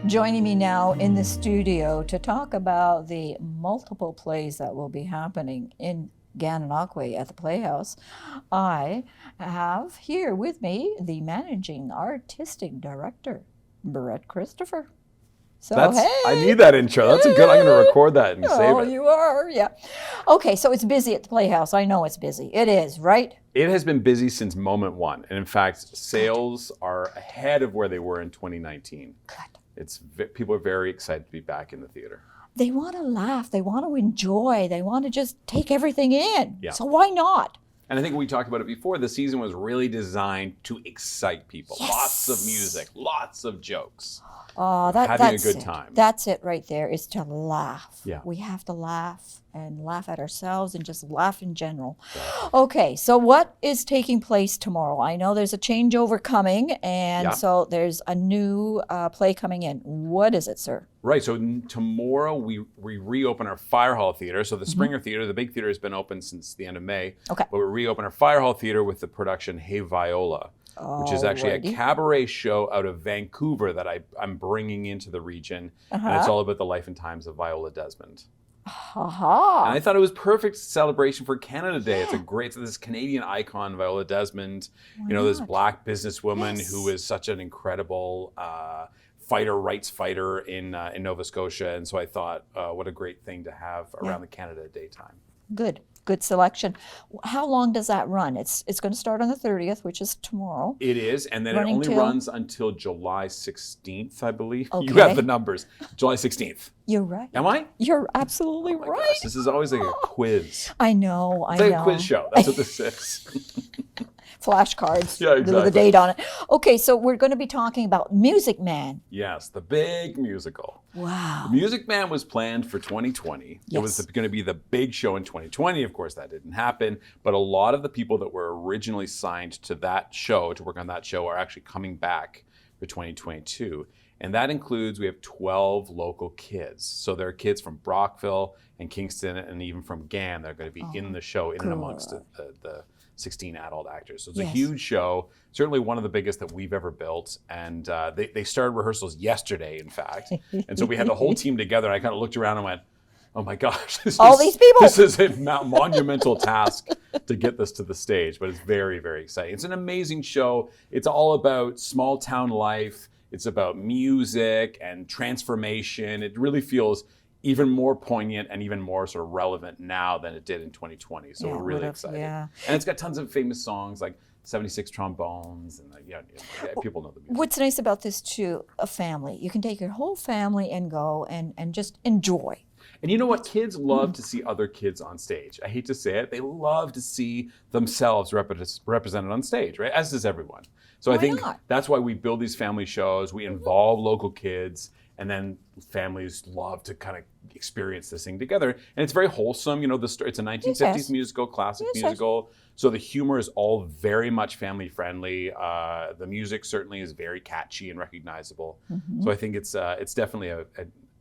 Joining me now in the studio to talk about the multiple plays that will be happening in Gananoque at the Playhouse, I have here with me the managing artistic director, Brett Christopher. So, I need that intro. That's a good. I'm going to record that and save it. You are, yeah. Okay, so it's busy at the Playhouse. I know it's busy. It is, right? It has been busy since moment one, and in fact, sales are ahead of where they were in 2019. Good. People are very excited to be back in the theater. They want to laugh. They want to enjoy. They want to just take everything in. Yeah. So why not? And I think we talked about it before. The season was really designed to excite people. Yes. Lots of music, lots of jokes. Oh, having that's a good it. time. That's it right there, is to laugh. Yeah. We have to laugh and laugh at ourselves and just laugh in general. Yeah. Okay, so what is taking place tomorrow? I know there's a changeover coming, and so there's a new play coming in. What is it, sir? Right, so tomorrow we reopen our Fire Hall Theater. So the Springer Theater, the big theater, has been open since the end of May. Okay. But we reopen our Fire Hall Theater with the production Hey Viola, which is actually a cabaret show out of Vancouver that I'm bringing into the region. And it's all about the life and times of Viola Desmond. And I thought it was perfect celebration for Canada Day. It's this Canadian icon, Viola Desmond, this black businesswoman who is such an incredible rights fighter in Nova Scotia. And so I thought, what a great thing to have around the Canada Day time. Good selection. How long does that run? It's going to start on the 30th, which is tomorrow. It is, and then it only runs until July 16th, I believe. Okay. You have the numbers. July 16th. You're right. Am I? You're absolutely right. Gosh, this is always like a quiz. I know. It's like a quiz show. That's what this is. Flashcards exactly. with a date on it. Okay, so we're going to be talking about Music Man. Yes, the big musical. Wow. The Music Man was planned for 2020. Yes. It was going to be the big show in 2020. Of course, that didn't happen. But a lot of the people that were originally signed to that show, to work on that show, are actually coming back for 2022. And that includes, we have 12 local kids. So there are kids from Brockville and Kingston and even from Gan that are going to be in the show, in and amongst the 16 adult actors. So it's a huge show, certainly one of the biggest that we've ever built. And they started rehearsals yesterday, in fact. And so we had the whole team together, and I kind of looked around and went, oh my gosh, these people. This is a monumental task to get this to the stage, but it's very, very exciting. It's an amazing show. It's all about small town life. It's about music and transformation. It really feels even more poignant and even more sort of relevant now than it did in 2020. So we're really excited. Yeah. And it's got tons of famous songs like 76 trombones and people know the music. What's nice about this too, a family. You can take your whole family and go and just enjoy. And you know what? Kids love to see other kids on stage. I hate to say it. They love to see themselves represented on stage, right? As does everyone. So I think that's why we build these family shows. We involve local kids, and then families love to kind of experience this thing together. And it's very wholesome. It's a 1950s musical, classic musical. So the humor is all very much family friendly. The music certainly is very catchy and recognizable. So I think it's definitely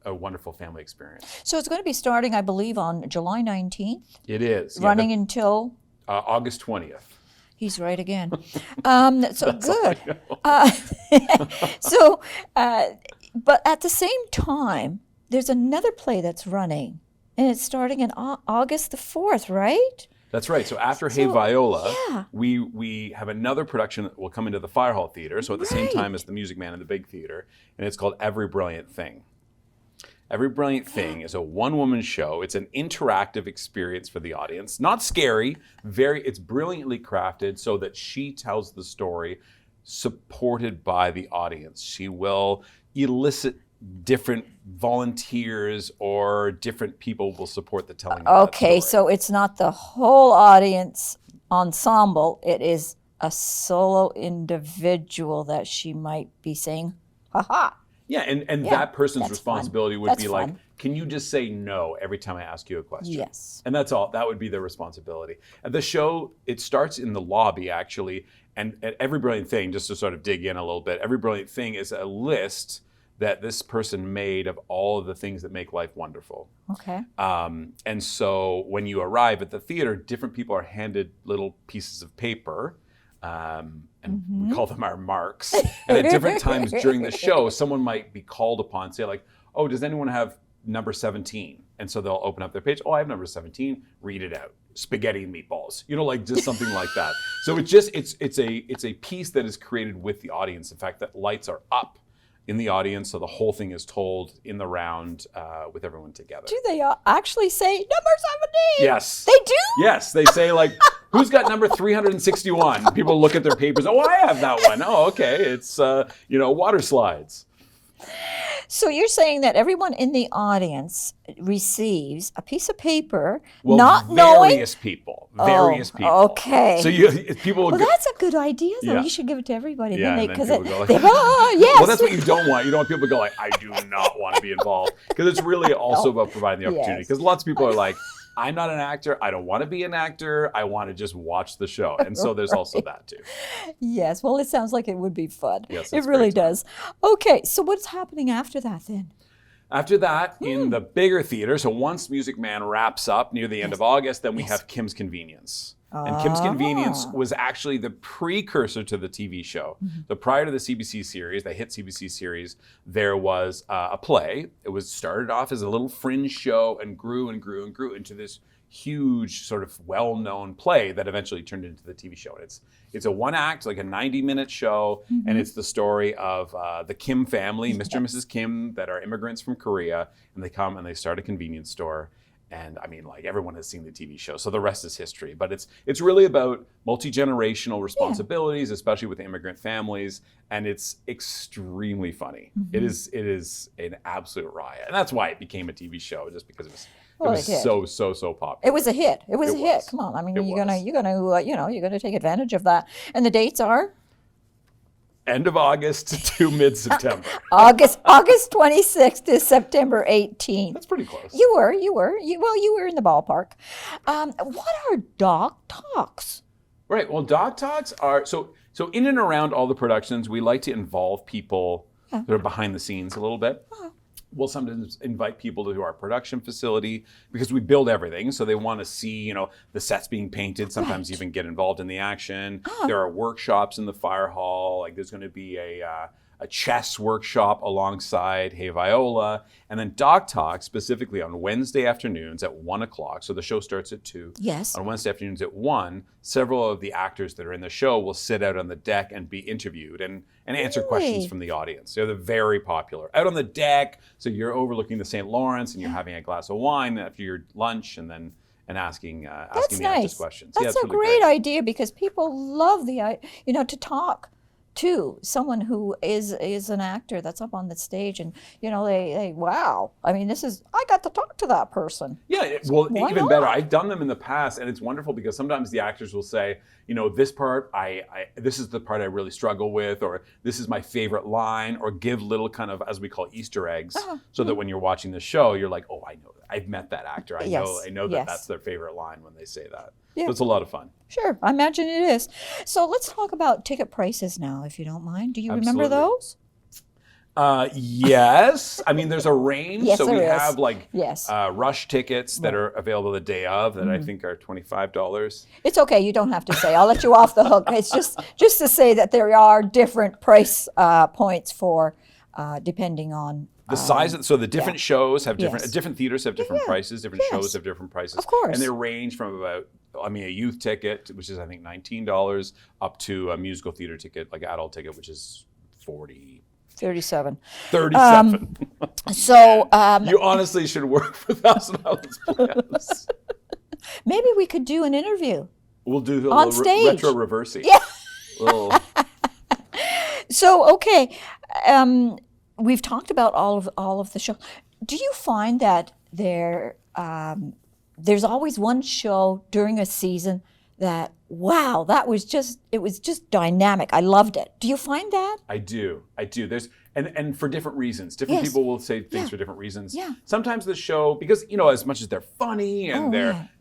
a wonderful family experience. So it's going to be starting, I believe, on July 19th. It is. Running until? August 20th. He's right again. So good. But at the same time, there's another play that's running, and it's starting in August the 4th, right? That's right. So after Hey Viola, we have another production that will come into the Fire Hall Theater, so at the same time as the Music Man in the big theater, and it's called Every Brilliant Thing. Every Brilliant Thing is a one-woman show. It's an interactive experience for the audience. Not scary, it's brilliantly crafted so that she tells the story supported by the audience. She will elicit different volunteers or different people will support the telling of that story. So it's not the whole audience ensemble. It is a solo individual that she might be saying, ha-ha. Yeah, and that person's responsibility would be like, can you just say no every time I ask you a question? Yes. And that's all. That would be their responsibility. And the show, it starts in the lobby, actually, and at Every Brilliant Thing, just to sort of dig in a little bit, Every Brilliant Thing is a list that this person made of all of the things that make life wonderful. Okay. And so when you arrive at the theater, different people are handed little pieces of paper and we call them our marks. And at different times during the show, someone might be called upon, say like, oh, does anyone have number 17? And so they'll open up their page. Oh, I have number 17. Read it out. Spaghetti and meatballs. Like just something like that. So it's a piece that is created with the audience. In fact, that lights are up in the audience, so the whole thing is told in the round with everyone together. Do they actually say number 17? Yes. They do? Yes, they say like, who's got number 361? People look at their papers. Oh, I have that one. Oh, okay. It's water slides. So you're saying that everyone in the audience receives a piece of paper, not knowing various people. Okay. So people. Well, that's a good idea, though. Yeah. You should give it to everybody. Yeah, then people go like, yes. Well, that's what you don't want. You don't want people to go like, I do not want to be involved, because it's really also about providing the opportunity. Because lots of people are like, I'm not an actor. I don't want to be an actor. I want to just watch the show. And so there's also that too. Yes. Well, it sounds like it would be fun. Yes, it really does. Okay. So what's happening after that then? After that, in the bigger theater, so once Music Man wraps up near the end of August, then we have Kim's Convenience. And Kim's Convenience was actually the precursor to the TV show. So prior to the CBC series, the hit CBC series, there was a play. It was started off as a little fringe show and grew and grew and grew into this huge sort of well-known play that eventually turned into the TV show. And it's a one act, like a 90-minute show, and it's the story of the Kim family, Mr. and Mrs. Kim, that are immigrants from Korea, and they come and they start a convenience store. And I mean, like, everyone has seen the TV show, so the rest is history. But it's really about multi-generational responsibilities, especially with immigrant families, and it's extremely funny. It is an absolute riot, and that's why it became a TV show, just because it was so popular. It was a hit. It was a hit. Come on, I mean, you're gonna take advantage of that. And the dates are end of August to mid-September. August 26th to September 18th. That's pretty close. You were in the ballpark. What are doc talks? Right. Well, doc talks are so in and around all the productions, we like to involve people that are behind the scenes a little bit. We'll sometimes invite people to our production facility because we build everything. So they want to see, the sets being painted, sometimes even get involved in the action. There are workshops in the fire hall. Like there's going to be a chess workshop alongside Hey Viola. And then Doc Talk specifically on Wednesday afternoons at 1 o'clock. So the show starts at 2. Yes. On Wednesday afternoons at 1, several of the actors that are in the show will sit out on the deck and be interviewed and answer questions from the audience. So they're very popular. Out on the deck, so you're overlooking the St. Lawrence and you're having a glass of wine after your lunch and asking the actors questions. That's a great idea, because people love to talk to someone who is an actor that's up on the stage, and they wow, I mean, I got to talk to that person. Yeah, well, even better, I've done them in the past, and it's wonderful because sometimes the actors will say, this part this is the part I really struggle with, or this is my favorite line, or give little kind of, as we call, Easter eggs, so that when you're watching the show, you're like, oh, I know that. I've met that actor. I know that that's their favorite line when they say that. Yeah. So it's a lot of fun. Sure, I imagine it is. So let's talk about ticket prices now, if you don't mind. Do you remember those? Yes. I mean, there's a range. Yes, so we there have is. rush tickets that are available the day of that I think are $25. It's okay. You don't have to say. I'll let you off the hook. It's just to say that there are different price points for depending on the size of the different shows have different theaters have different prices, different shows have different prices. Of course. And they range from about, a youth ticket, which is I think $19, up to a musical theater ticket, like adult ticket, which is $37. 37. So you honestly should work for Thousand Islands Playhouse. Maybe we could do an interview. We'll do on stage. Retro reversing. Yeah. So okay. We've talked about all of the show. Do you find that there's always one show during a season that, wow, it was just dynamic. I loved it. Do you find that? I do. There's and for different reasons. Different people will say things for different reasons. Yeah. Sometimes the show, because as much as they're funny and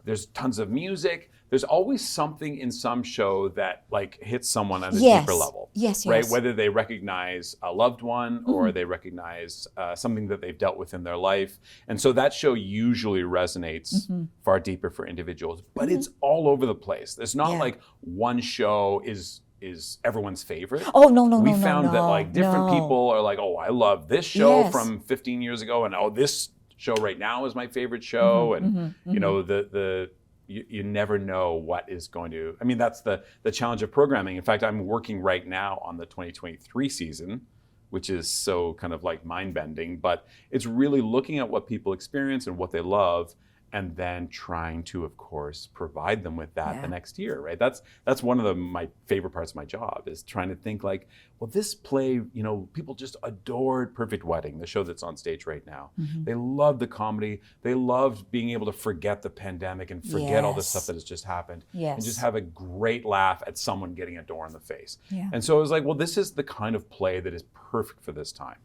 there's tons of music, there's always something in some show that hits someone on a deeper level. Yes. Right? Whether they recognize a loved one or they recognize something that they've dealt with in their life. And so that show usually resonates far deeper for individuals. But it's all over the place. It's not like one show is is everyone's favorite. Oh, no, We no, found no, that like different no. people are like, oh, I love this show Yes. from 15 years ago, and oh, this show right now is my favorite show, and you know you never know what is going to. I mean, that's the challenge of programming. In fact, I'm working right now on the 2023 season, which is so kind of like mind bending, but it's really looking at what people experience and what they love, and then trying to, of course, provide them with that the next year, right? That's one of my favorite parts of my job, is trying to think like, well, this play, you know, people just adored Perfect Wedding, the show that's on stage right now. They loved the comedy. They loved being able to forget the pandemic and forget all the stuff that has just happened, and just have a great laugh at someone getting a door in the face. And so I was like, well, this is the kind of play that is perfect for this time.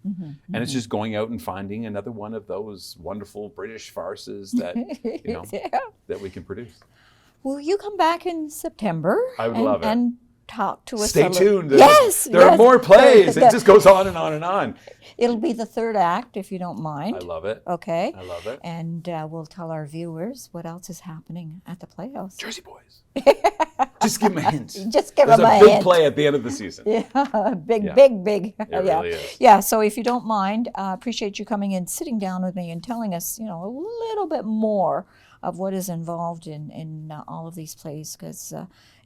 And it's just going out and finding another one of those wonderful British farces that you know, that we can produce. Will you come back in September? I would love it. And talk to us. Stay tuned. Yes, there are more plays. It just goes on and on and on. It'll be the third act, if you don't mind. I love it. Okay. I love it. And we'll tell our viewers what else is happening at the Playhouse. Jersey Boys. Just give them a hint. Just give them a hint. There's a big play at the end of the season. Big. It really is. Yeah, so if you don't mind, appreciate you coming in, sitting down with me and telling us, you know, a little bit more of what is involved in all of these plays, because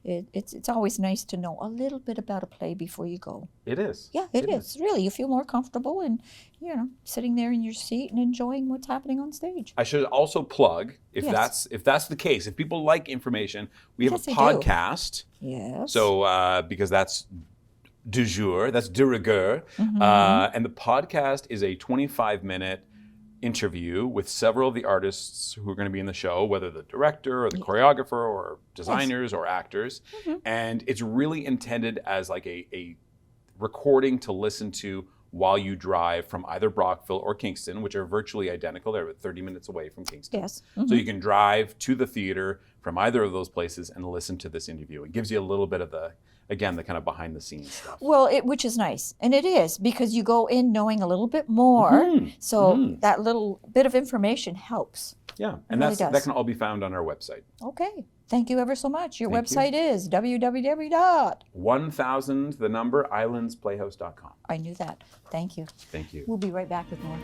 it's always nice to know a little bit about a play before you go. It is. Yeah, it is. Really, you feel more comfortable and, you know, sitting there in your seat and enjoying what's happening on stage. I should also plug, if that's the case, if people like information, we have a podcast. Yes. So because that's du jour, that's de rigueur, and the podcast is a 25-minute interview with several of the artists who are going to be in the show, whether the director or the choreographer or designers or actors. And it's really intended as like a recording to listen to while you drive from either Brockville or Kingston, which are virtually identical. They're 30 minutes away from Kingston. Yes. So you can drive to the theater from either of those places and listen to this interview. It gives you a little bit of the kind of behind the scenes stuff. Well, which is nice. And it is, because you go in knowing a little bit more. So that little bit of information helps. Yeah, and really that can all be found on our website. Okay. Thank you ever so much. Your Thank website is www. 1000islandsplayhouse.com. I knew that. Thank you. Thank you. We'll be right back with more.